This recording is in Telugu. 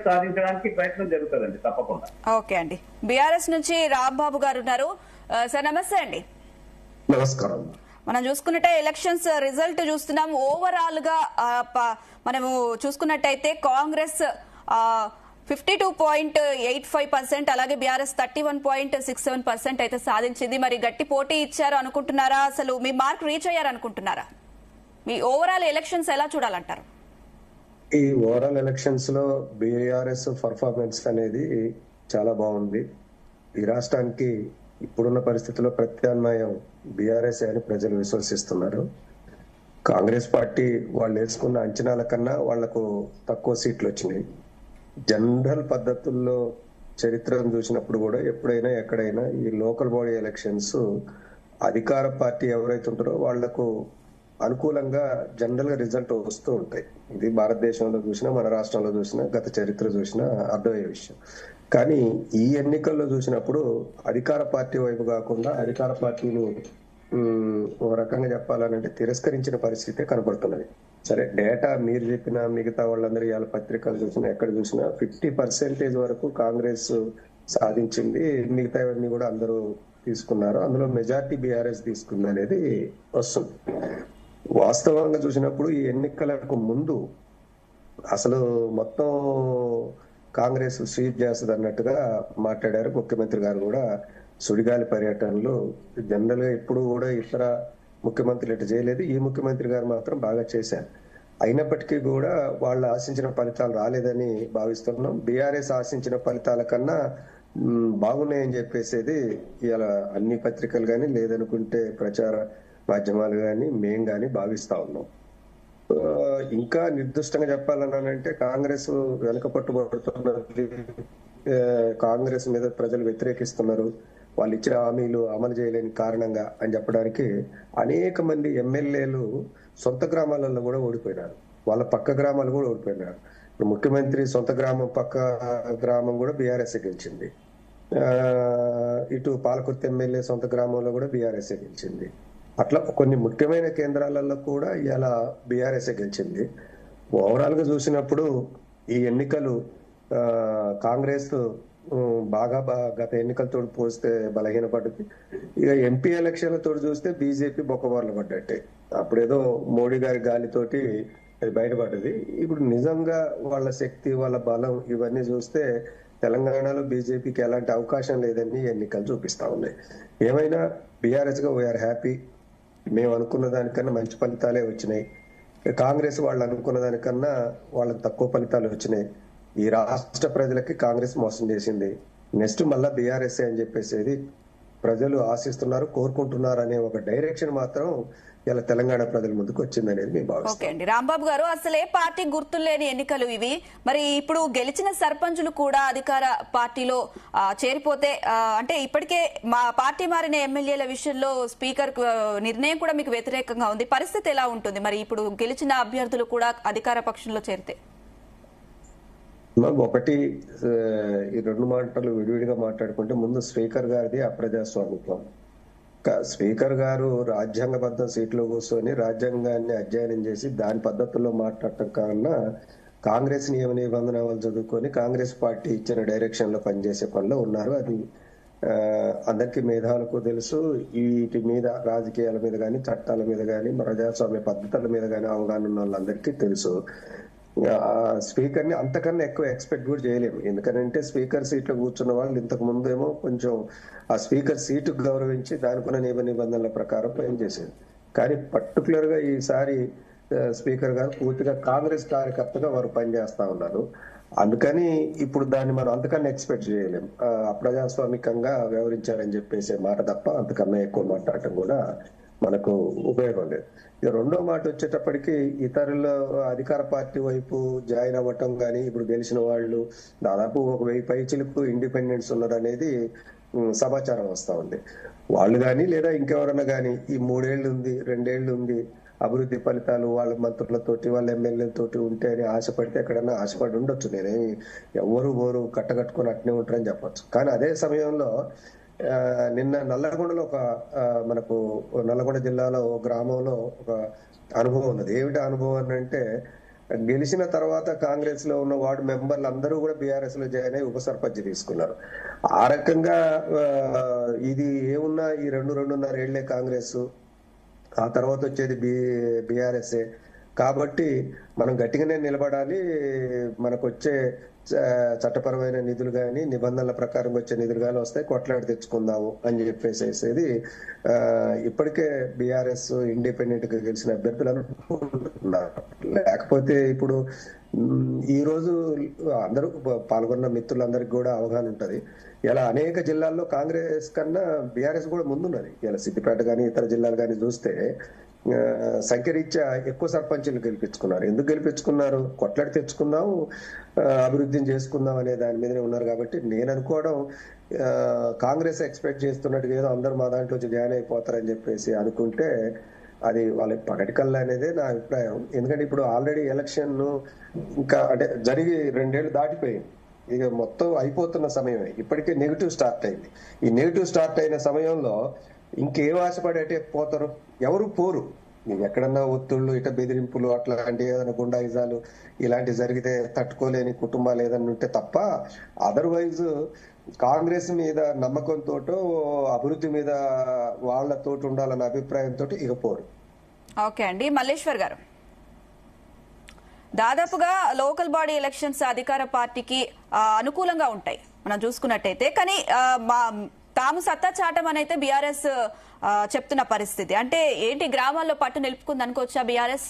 సాధించడానికి ప్రయత్నం జరుగుతుందండి తప్పకుండా. ఓకే అండి. బీఆర్ఎస్ నుంచి రాంబాబు గారు ఉన్నారు. సార్ నమస్తే అండి. నమస్కారం. మనం చూసుకున్నట్టే ఎలక్షన్స్ రిజల్ట్ చూస్తున్నాం. ఓవరాల్ గా మనము చూసుకున్నట్టయితే కాంగ్రెస్ 52.85%, అలాగే బీఆర్ఎస్ 31.67% అయితే సాధించింది. మరి గట్టి పోటీ ఇచ్చారు అనుకుంటున్నారా? అసలు మీ మార్క్ రీచ్ అయ్యారు అనుకుంటున్నారా? మీ ఓవరాల్ ఎలక్షన్స్ ఎలా చూడాలంటారు? ఈ ఓవరాల్ ఎలక్షన్స్ లో బీఆర్ఎస్ పర్ఫార్మెన్స్ అనేది చాలా బాగుంది. ఈ రాష్ట్రానికి ఇప్పుడున్న పరిస్థితుల్లో ప్రత్యామ్నాయం బీఆర్ఎస్ అని ప్రజలు విశ్వసిస్తున్నారు. కాంగ్రెస్ పార్టీ వాళ్ళు వేసుకున్న అంచనాల కన్నా వాళ్లకు తక్కువ సీట్లు వచ్చినాయి. జనరల్ పద్ధతుల్లో చరిత్రను చూసినప్పుడు కూడా ఎప్పుడైనా ఎక్కడైనా ఈ లోకల్ బాడీ ఎలక్షన్స్ అధికార పార్టీ ఎవరైతే ఉంటారో వాళ్లకు అనుకూలంగా జనరల్ గా రిజల్ట్ వస్తూ ఉంటాయి. ఇది భారతదేశంలో చూసినా మన రాష్ట్రంలో చూసినా గత చరిత్ర చూసినా అర్థమయ్యే విషయం. కానీ ఈ ఎన్నికల్లో చూసినప్పుడు అధికార పార్టీ వైపు కాకుండా అధికార పార్టీని ఒక రకంగా చెప్పాలంటే తిరస్కరించిన పరిస్థితే కనపడుతున్నది. సరే, డేటా మీరు చెప్పిన మిగతా వాళ్ళందరూ ఇవాళ పత్రికలు చూసినా ఎక్కడ చూసినా 50% వరకు కాంగ్రెస్ సాధించింది. మిగతావన్నీ కూడా అందరూ తీసుకున్నారు. అందులో మెజార్టీ బీఆర్ఎస్ తీసుకుంది అనేది వస్తుంది. వాస్తవంగా చూసినప్పుడు ఈ ఎన్నికలకు ముందు అసలు మొత్తం కాంగ్రెస్ స్వీప్ చేస్తుంది అన్నట్టుగా మాట్లాడారు. ముఖ్యమంత్రి గారు కూడా సుడిగాలి పర్యటనలు జనరల్ గా ఎప్పుడు కూడా ఇతర ముఖ్యమంత్రులు ఇటు చేయలేదు. ఈ ముఖ్యమంత్రి గారు మాత్రం బాగా చేశారు. అయినప్పటికీ కూడా వాళ్ళు ఆశించిన ఫలితాలు రాలేదని భావిస్తున్నాం. బీఆర్ఎస్ ఆశించిన ఫలితాల కన్నా బాగున్నాయని చెప్పేసేది ఇవాళ అన్ని పత్రికలు కానీ లేదనుకుంటే ప్రచార మాధ్యమాలు కానీ మేం కానీ భావిస్తా ఉన్నాం. ఇంకా నిర్దిష్టంగా చెప్పాలనంటే కాంగ్రెస్ వెనక పట్టుబడుతున్నది, కాంగ్రెస్ మీద ప్రజలు వ్యతిరేకిస్తున్నారు, వాళ్ళు ఇచ్చిన హామీలు అమలు చేయలేని కారణంగా అని చెప్పడానికి అనేక మంది ఎమ్మెల్యేలు సొంత గ్రామాలలో కూడా ఓడిపోయినారు. వాళ్ళ పక్క గ్రామాలు కూడా ఓడిపోయినారు. ముఖ్యమంత్రి సొంత గ్రామం పక్క గ్రామం కూడా బీఆర్ఎస్ గెలిచింది. ఇటు పాలకుర్తి ఎమ్మెల్యే సొంత గ్రామంలో కూడా బీఆర్ఎస్ గెలిచింది. అట్లా కొన్ని ముఖ్యమైన కేంద్రాలలో కూడా ఇలా బీఆర్ఎస్ గెలిచింది. ఓవరాల్ గా చూసినప్పుడు ఈ ఎన్నికలు కాంగ్రెస్ బాగా గత ఎన్నికలతో పోస్తే బలహీనపడ్డది. ఇక ఎంపీ ఎలక్షన్లతో చూస్తే బీజేపీ బొక్కబార్లు పడ్డట్టే. అప్పుడేదో మోడీ గారి గాలితోటి అది బయటపడ్డది. ఇప్పుడు నిజంగా వాళ్ళ శక్తి వాళ్ళ బలం ఇవన్నీ చూస్తే తెలంగాణలో బీజేపీకి ఎలాంటి అవకాశం లేదని ఎన్నికలు చూపిస్తా ఉన్నాయి. ఏమైనా బీఆర్ఎస్ గా వీఆర్ హ్యాపీ. మేము అనుకున్న దానికన్నా మంచి ఫలితాలే వచ్చినాయి. కాంగ్రెస్ వాళ్ళు అనుకున్న దానికన్నా వాళ్ళకి తక్కువ ఫలితాలు వచ్చినాయి. ఈ రాష్ట్ర ప్రజలకి కాంగ్రెస్ మోసం చేసింది. నెక్స్ట్ మళ్ళా బీఆర్ఎస్ అని చెప్పేసి ప్రజలు ఆశిస్తున్నారు, కోరుకుంటున్నారు అనే ఒక డైరెక్షన్ మాత్రం ఇలా తెలంగాణ ప్రజల ముందుకు వచ్చిందనేది మేము భావిస్తాం. ఓకే అండి. రాంబాబు గారు, అసలే పార్టీ గుర్తులేని ఎన్నికలు ఇవి. మరి ఇప్పుడు గెలిచిన సర్పంచులు కూడా అధికార పార్టీలో చేరిపోతే అంటే ఇప్పటికే మా పార్టీ మారిన ఎమ్మెల్యేల విషయంలో స్పీకర్ నిర్ణయం కూడా మీకు వ్యతిరేకంగా ఉంది. పరిస్థితి ఎలా ఉంటుంది మరి ఇప్పుడు గెలిచిన అభ్యర్థులు కూడా అధికార పక్షంలో చేరితే? ఒకటి, ఈ రెండు మాటలు విడివిడిగా మాట్లాడుకుంటే ముందు స్పీకర్ గారిది అప్రజాస్వామిత్వం. స్పీకర్ గారు రాజ్యాంగబద్ధ సీట్లో కూర్చొని రాజ్యాంగాన్ని అధ్యయనం చేసి దాని పద్ధతుల్లో మాట్లాడటం కన్నా కాంగ్రెస్ నియమ నిబంధనలు చదువుకొని కాంగ్రెస్ పార్టీ ఇచ్చిన డైరెక్షన్ లో పనిచేసే పనిలో ఉన్నారు. అది అందరికీ మేధావులకు తెలుసు. వీటి మీద రాజకీయాల మీద కానీ చట్టాల మీద కానీ ప్రజాస్వామ్య పద్ధతుల మీద కానీ అవగాహన ఉన్న వాళ్ళందరికీ తెలుసు. స్పీకర్ ని అంతకన్నా ఎక్కువ ఎక్స్పెక్ట్ కూడా చేయలేము. ఎందుకంటే స్పీకర్ సీట్ లో కూర్చున్న వాళ్ళు ఇంతకు ముందేమో కొంచెం ఆ స్పీకర్ సీటు గౌరవించి దానికున్న నిబంధనల ప్రకారం పనిచేసేది. కానీ పర్టికులర్ గా ఈసారి స్పీకర్ గారు పూర్తిగా కాంగ్రెస్ కార్యకర్తగా వారు పనిచేస్తా ఉన్నారు. అందుకని ఇప్పుడు దాన్ని మనం అంతకన్నా ఎక్స్పెక్ట్ చేయలేం. అప్రజాస్వామికంగా వ్యవహరించారని చెప్పేసే మాట తప్ప అంతకన్నా ఎక్కువ మాట్లాడటం కూడా మనకు ఉపయోగం లేదు. ఇక రెండో మాట వచ్చేటప్పటికి ఇతరుల అధికార పార్టీ వైపు జాయిన్ అవ్వటం కానీ ఇప్పుడు గెలిచిన వాళ్ళు దాదాపు 1000 పైచిలకు ఇండిపెండెన్స్ ఉన్నారు అనేది సమాచారం వస్తా ఉంది. వాళ్ళు కానీ లేదా ఇంకెవరన్నా కానీ ఈ 3 ఏళ్ళు ఉంది 2 ఏళ్ళు ఉంది అభివృద్ధి ఫలితాలు వాళ్ళ మంత్రులతోటి వాళ్ళ ఎమ్మెల్యేలతోటి ఉంటే అని ఆశపడితే ఎక్కడన్నా ఆశపడి ఉండొచ్చు. నేనేమి ఎవరు కట్టకట్టుకొని అట్నే ఉంటారని చెప్పొచ్చు. కానీ అదే సమయంలో నిన్న నల్లగొండలో మనకు నల్లగొండ జిల్లాలో గ్రామంలో ఒక అనుభవం ఉన్నది. ఏమిటి అనుభవం అంటే గెలిచిన తర్వాత కాంగ్రెస్ లో ఉన్న వార్డు మెంబర్లు అందరూ కూడా బీఆర్ఎస్ లో జాయిన్ అయ్యి ఉప సర్పంచ్ తీసుకున్నారు. ఆ రకంగా ఇది ఏమున్నా ఈ 2-2.5 ఏళ్లే కాంగ్రెస్, ఆ తర్వాత వచ్చేది బీఆర్ఎస్ఏ. కాబట్టి మనం గట్టిగానే నిలబడాలి. మనకు వచ్చే చట్టపరమైన నిధులు కానీ నిబంధనల ప్రకారం వచ్చే నిధులు కానీ వస్తాయి, కొట్లాడి తెచ్చుకుందాము అని చెప్పేసేది ఇప్పటికే బీఆర్ఎస్ ఇండిపెండెంట్ గా గెలిచిన అభ్యర్థులు అనుకుంటున్నారు. లేకపోతే ఇప్పుడు ఈ రోజు అందరూ పాల్గొన్న మిత్రులందరికీ కూడా అవగాహన ఉంటది. ఇలా అనేక జిల్లాల్లో కాంగ్రెస్ కన్నా బీఆర్ఎస్ కూడా ముందున్నది. ఇలా సిద్దిపేట కానీ ఇతర జిల్లాలు కానీ చూస్తే సంఖ్యరీత్యా ఎక్కువ సర్పంచులు గెలిపించుకున్నారు. ఎందుకు గెలిపించుకున్నారు? కొట్లాడి తెచ్చుకుందాం, అభివృద్ధిని చేసుకుందాం అనే దాని మీదనే ఉన్నారు. కాబట్టి నేను అనుకోవడం కాంగ్రెస్ ఎక్స్పెక్ట్ చేస్తున్నట్టుగా ఏదో అందరూ మా దాంట్లో జాయిన్ అయిపోతారని చెప్పేసి అనుకుంటే అది వాళ్ళకి పగటికల్లా అనేదే నా అభిప్రాయం. ఎందుకంటే ఇప్పుడు ఆల్రెడీ ఎలక్షన్ ఇంకా అంటే జరిగి 2 ఏళ్ళు దాటిపోయింది. ఇక మొత్తం అయిపోతున్న సమయమే. ఇప్పటికే నెగిటివ్ స్టార్ట్ అయింది. ఈ నెగిటివ్ స్టార్ట్ అయిన సమయంలో ఇంకేం ఆశపడేటే పోతారు? ఎవరు పోరు. ఎక్కడన్నా ఒత్తిళ్లు, ఇట బెదిరింపులు, అట్లాంటి ఏదైనా గుండాయిజాలు ఇలాంటి జరిగితే తట్టుకోలేని కుటుంబాలు ఏదైనా ఉంటే తప్ప అదర్వైజ్ కాంగ్రెస్ మీద నమ్మకంతో, అభివృద్ధి మీద వాళ్ళతో ఉండాలన్న అభిప్రాయంతో ఇక పోరు. ఓకే అండి, మల్లేశ్వర్ గారు, దాదాపుగా లోకల్ బాడీ ఎలక్షన్స్ అధికార పార్టీకి అనుకూలంగా ఉంటాయి మనం చూసుకున్నట్టయితే. కానీ తాము సత్తా చాటమనైతే బీఆర్ఎస్ చెప్తున్న పరిస్థితి. అంటే ఏంటి, గ్రామాల్లో పట్టు నిలుపుకుంది అనుకోవచ్చా బీఆర్ఎస్?